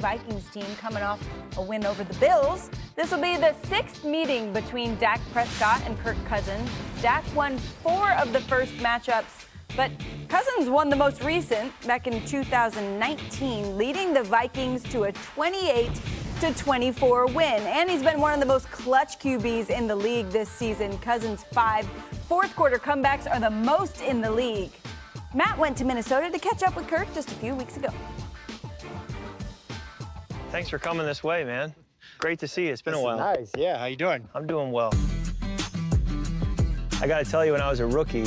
Vikings team coming off a win over the Bills. This will be the 6th meeting between Dak Prescott and Kirk Cousins. Dak won 4 of the first matchups, but Cousins won the most recent back in 2019, leading the Vikings to a 28-24 win. And he's been one of the most clutch QBs in the league this season. Cousins' 5 fourth-quarter comebacks are the most in the league. Matt went to Minnesota to catch up with Kirk just a few weeks ago. Thanks for coming this way, man. Great to see you. It's been a while. Nice. Yeah, how you doing? I'm doing well. I got to tell you, when I was a rookie,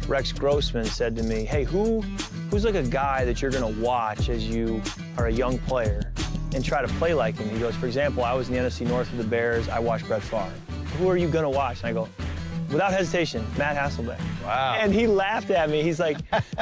Rex Grossman said to me, hey, who's like a guy that you're going to watch as you are a young player and try to play like him? He goes, for example, I was in the NFC North with the Bears. I watched Brett Favre. Who are you going to watch? And I go, without hesitation, Matt Hasselbeck. Wow. And he laughed at me. He's like,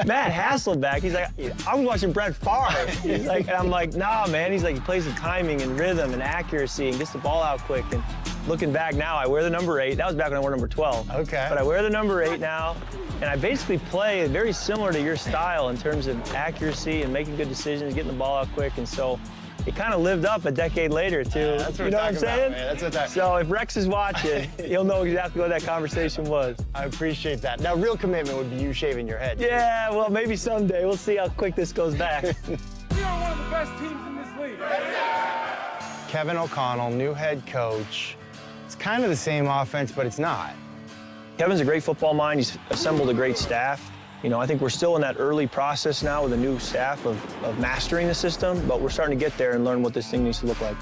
Matt Hasselbeck? He's like, I was watching Brett Favre. He's like, and I'm like, nah, man. He's like, he plays the timing and rhythm and accuracy and gets the ball out quick. And looking back now, I wear the number 8. That was back when I wore number 12. Okay. But I wear the number 8 now, and I basically play very similar to your style in terms of accuracy and making good decisions, getting the ball out quick. And so it kind of lived up a decade later, too. Yeah, that's what you know what I'm saying? About, man. That's what so if Rex is watching, he'll know exactly what that conversation was. I appreciate that. Now, real commitment would be you shaving your head. Yeah, well, maybe someday. We'll see how quick this goes back. We are one of the best teams in this league. Kevin O'Connell, new head coach. It's kind of the same offense, but it's not. Kevin's a great football mind. He's assembled a great staff. You know, I think we're still in that early process now with a new staff of mastering the system, but we're starting to get there and learn what this thing needs to look like.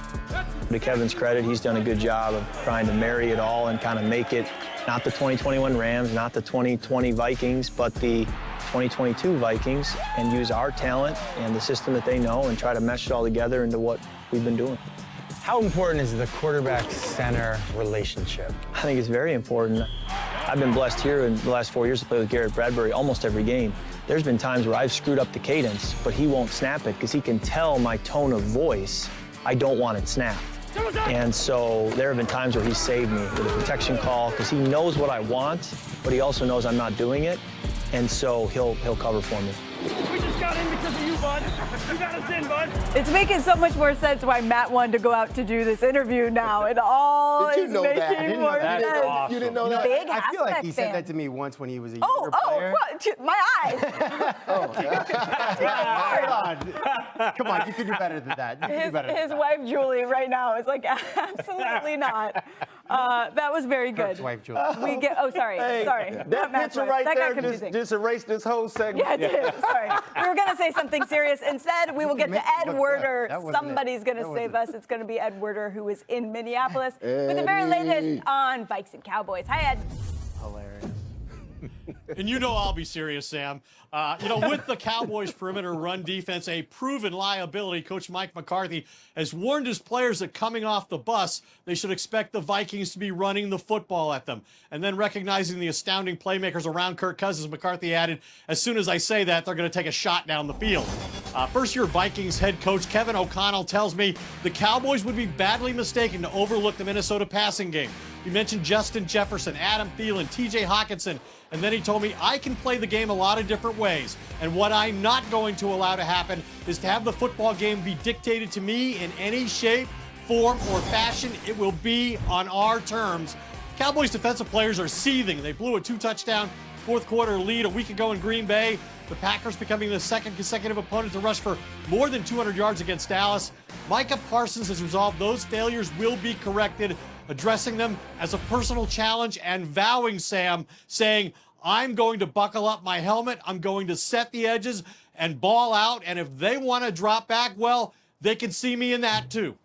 To Kevin's credit, he's done a good job of trying to marry it all and kind of make it not the 2021 Rams, not the 2020 Vikings, but the 2022 Vikings, and use our talent and the system that they know and try to mesh it all together into what we've been doing. How important is the quarterback-center relationship? I think it's very important. I've been blessed here in the last 4 years to play with Garrett Bradbury almost every game. There's been times where I've screwed up the cadence, but he won't snap it because he can tell my tone of voice, I don't want it snapped. And so there have been times where he's saved me with a protection call because he knows what I want, but he also knows I'm not doing it, and so he'll cover for me. We just got in because of you, bud. You got us in, bud. It's making so much more sense why Matt wanted to go out to do this interview now. It all is making more sense. Awesome. You didn't know that? Big I feel like he Hasselbeck said fan. that to me once when he was a younger player. What? My eyes. Come on, you could do better than that. You could do better than His that. wife, Julie, right now is like, absolutely not. That was very good. Kirk's wife, Julie. Sorry. That Not Matt's picture wife. right That got there confusing. just erased this whole segment. Yeah, it did. Sorry. We were going to say something serious. Instead, we will get to Ed Werder. That wasn't it. Somebody's going to That save wasn't us. It's going to be Ed Werder, who is in Minneapolis with the very latest on Vikes and Cowboys. Hi, Ed. Hilarious. And you know I'll be serious, Sam. With the Cowboys' perimeter run defense, a proven liability, Coach Mike McCarthy has warned his players that coming off the bus, they should expect the Vikings to be running the football at them. And then recognizing the astounding playmakers around Kirk Cousins, McCarthy added, as soon as I say that, they're going to take a shot down the field. First-year Vikings head coach Kevin O'Connell tells me the Cowboys would be badly mistaken to overlook the Minnesota passing game. He mentioned Justin Jefferson, Adam Thielen, T.J. Hawkinson, and then he told me I can play the game a lot of different ways. And what I'm not going to allow to happen is to have the football game be dictated to me in any shape, form, or fashion. It will be on our terms. Cowboys defensive players are seething. They blew a 2-touchdown fourth-quarter lead a week ago in Green Bay. The Packers becoming the second consecutive opponent to rush for more than 200 yards against Dallas. Micah Parsons has resolved those failures will be corrected, addressing them as a personal challenge and vowing, Sam, saying, I'm going to buckle up my helmet, I'm going to set the edges and ball out, and if they want to drop back, well, they can see me in that too.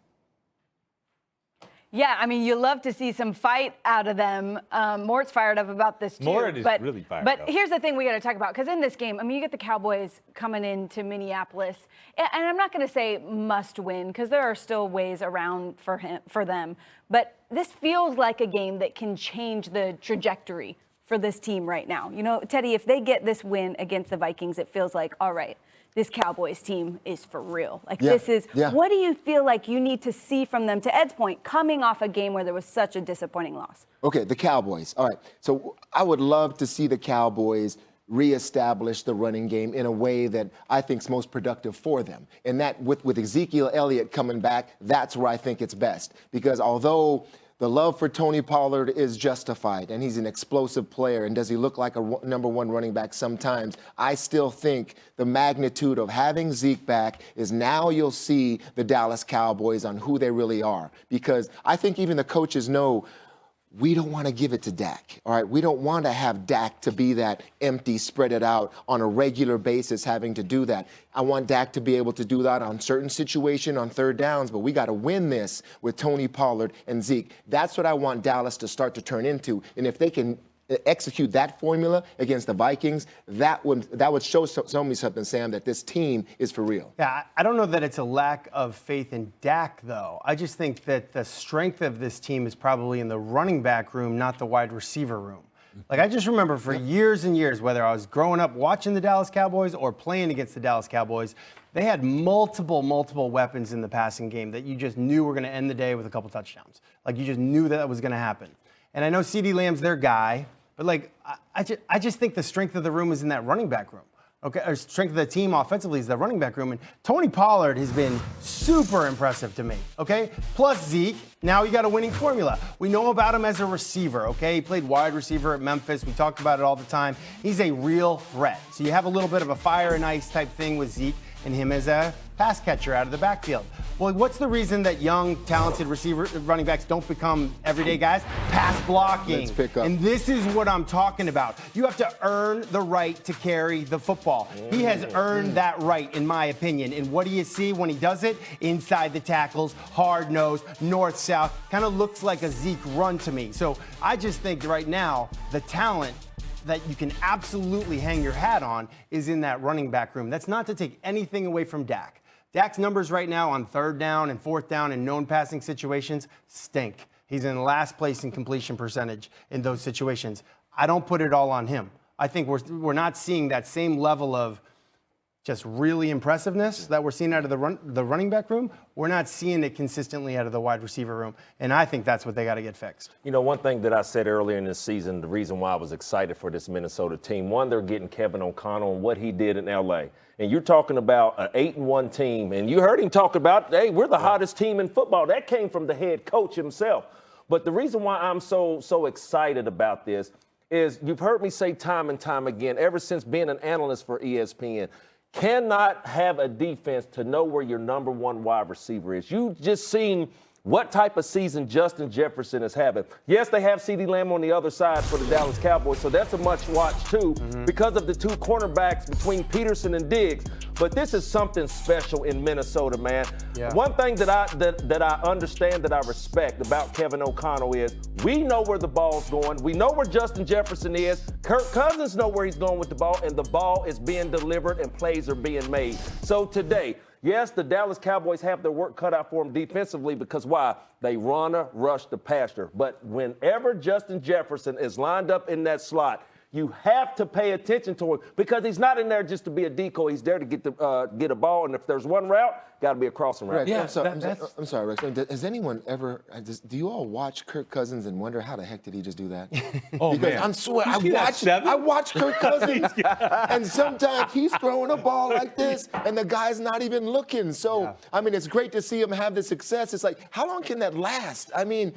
Yeah, I mean, you love to see some fight out of them. Mort's fired up about this, too. Mort is really fired up. But here's the thing we got to talk about, because in this game, I mean, you get the Cowboys coming into Minneapolis, and I'm not going to say must win, because there are still ways around for them. But this feels like a game that can change the trajectory for this team right now. You know, Teddy, if they get this win against the Vikings, it feels like, all right, this Cowboys team is for real. Like, what do you feel like you need to see from them, to Ed's point, coming off a game where there was such a disappointing loss? Okay, the Cowboys. All right. So I would love to see the Cowboys reestablish the running game in a way that I think is most productive for them. And that with Ezekiel Elliott coming back, that's where I think it's best. Because although the love for Tony Pollard is justified, and he's an explosive player, and does he look like a number one running back sometimes, I still think the magnitude of having Zeke back is now you'll see the Dallas Cowboys on who they really are. Because I think even the coaches know we don't want to give it to Dak, all right? We don't want to have Dak to be that empty, spread it out on a regular basis, having to do that. I want Dak to be able to do that on certain situation, on third downs, but we got to win this with Tony Pollard and Zeke. That's what I want Dallas to start to turn into. And if they can execute that formula against the Vikings, that would show me something, Sam, that this team is for real. Yeah, I don't know that it's a lack of faith in Dak, though. I just think that the strength of this team is probably in the running back room, not the wide receiver room. Like, I just remember for years and years, whether I was growing up watching the Dallas Cowboys or playing against the Dallas Cowboys, they had multiple weapons in the passing game that you just knew were going to end the day with a couple touchdowns. Like, you just knew that was going to happen. And I know CeeDee Lamb's their guy, but, like, I just think the strength of the room is in that running back room. Okay, or strength of the team offensively is the running back room. And Tony Pollard has been super impressive to me, okay? Plus Zeke, now you got a winning formula. We know about him as a receiver, okay? He played wide receiver at Memphis. We talked about it all the time. He's a real threat. So you have a little bit of a fire and ice type thing with Zeke and him as a pass catcher out of the backfield. Well, what's the reason that young, talented running backs don't become everyday guys? Pass blocking. Let's pick up. And this is what I'm talking about. You have to earn the right to carry the football. He has earned that right, in my opinion. And what do you see when he does it? Inside the tackles, hard nose, north-south. Kind of looks like a Zeke run to me. So I just think right now, the talent that you can absolutely hang your hat on is in that running back room. That's not to take anything away from Dak. Dak's numbers right now on third down and fourth down in known passing situations stink. He's in last place in completion percentage in those situations. I don't put it all on him. I think we're not seeing that same level of just really impressiveness that we're seeing out of the running back room. We're not seeing it consistently out of the wide receiver room, and I think that's what they got to get fixed. You know, one thing that I said earlier in this season, the reason why I was excited for this Minnesota team, one, they're getting Kevin O'Connell and what he did in L.A. And you're talking about an 8-1 team, and you heard him talk about, hey, we're the hottest team in football. That came from the head coach himself. But the reason why I'm so excited about this is you've heard me say time and time again, ever since being an analyst for ESPN, cannot have a defense to know where your number one wide receiver is. You've just seen what type of season Justin Jefferson is having. Yes, they have CeeDee Lamb on the other side for the Dallas Cowboys, so that's a much watch too because of the two cornerbacks between Peterson and Diggs. But this is something special in Minnesota, man. Yeah. One thing that I understand, that I respect about Kevin O'Connell is we know where the ball's going. We know where Justin Jefferson is. Kirk Cousins know where he's going with the ball, and the ball is being delivered and plays are being made. So today, yes, the Dallas Cowboys have their work cut out for them defensively because why? They rush the passer. But whenever Justin Jefferson is lined up in that slot, you have to pay attention to him because he's not in there just to be a decoy. He's there to get a ball, and if there's one route, got to be a crossing route. Rex, yeah, I'm sorry, Rex. Has anyone ever? Do you all watch Kirk Cousins and wonder how the heck did he just do that? Oh, because man. I watch Kirk Cousins, and sometimes he's throwing a ball like this, and the guy's not even looking. So, I mean, it's great to see him have the success. It's like, how long can that last? I mean,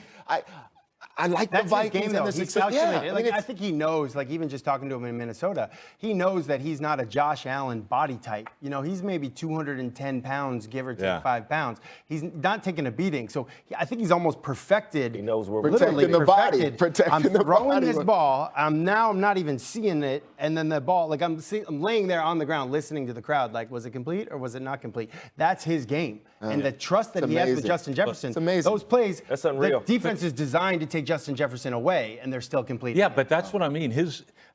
I like the Vikings and the success. Yeah, I think he knows, like even just talking to him in Minnesota, he knows that he's not a Josh Allen body type. You know, he's maybe 210 pounds, give or take 5 pounds. He's not taking a beating. So I think he's almost perfected. He knows where protecting the body. I'm throwing this ball. I'm not even seeing it. And then the ball, like I'm laying there on the ground listening to the crowd. Like, was it complete or was it not complete? That's his game. And the trust that he has with Justin Jefferson. It's amazing. Those plays, that's unreal. The defense is designed to take Justin Jefferson away, and they're still completing. Yeah, but that's what I mean.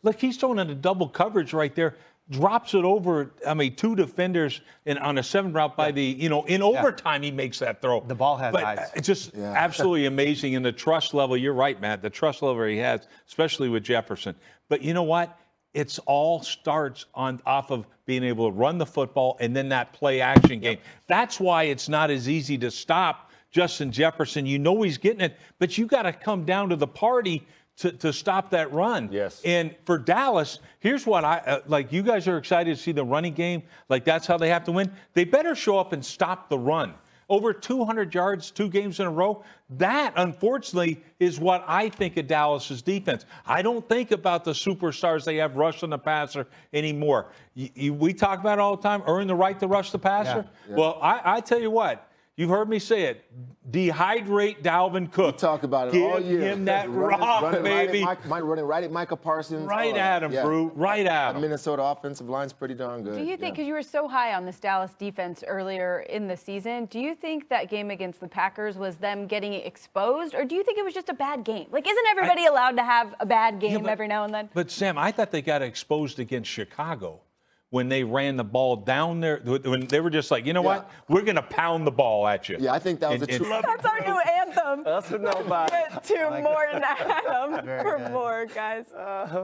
Look, he's throwing into double coverage right there, drops it over, two defenders on a 7 route by in overtime he makes that throw. The ball has eyes. It's just absolutely amazing. And the trust level, you're right, Matt, the trust level he has, especially with Jefferson. But you know what? It's all starts off of being able to run the football and then that play action game. That's why it's not as easy to stop Justin Jefferson. You know he's getting it, but you got to come down to the party to stop that run. Yes. And for Dallas, here's what I like. You guys are excited to see the running game. Like, that's how they have to win. They better show up and stop the run. Over 200 yards, 2 games in a row. That, unfortunately, is what I think of Dallas's defense. I don't think about the superstars they have rushing the passer anymore. We talk about it all the time, earn the right to rush the passer. Yeah. Well, I tell you what, you've heard me say it. Dehydrate Dalvin Cook. We talk about it Give all year. him that rock, baby. Running right at Micah Parsons. Right at him, Brew. Right at him. The Minnesota offensive line's pretty darn good. Do you think, because you were so high on this Dallas defense earlier in the season, do you think that game against the Packers was them getting exposed, or do you think it was just a bad game? Like, isn't everybody allowed to have a bad game every now and then? But, Sam, I thought they got exposed against Chicago when they ran the ball down there, when they were just like, you know what? We're going to pound the ball at you. Yeah, I think that was a true. That's our new anthem. That's what nobody. Get to Morton Adam for good. more, guys.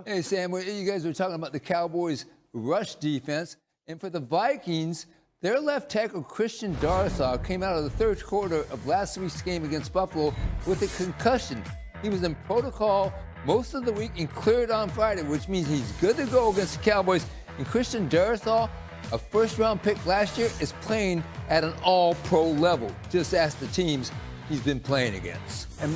Hey, Sam, you guys were talking about the Cowboys' rush defense. And for the Vikings, their left tackle, Christian Darrisaw, came out of the third quarter of last week's game against Buffalo with a concussion. He was in protocol most of the week and cleared on Friday, which means he's good to go against the Cowboys. And Christian Darrisaw, a first-round pick last year, is playing at an all-pro level. Just ask the teams he's been playing against. And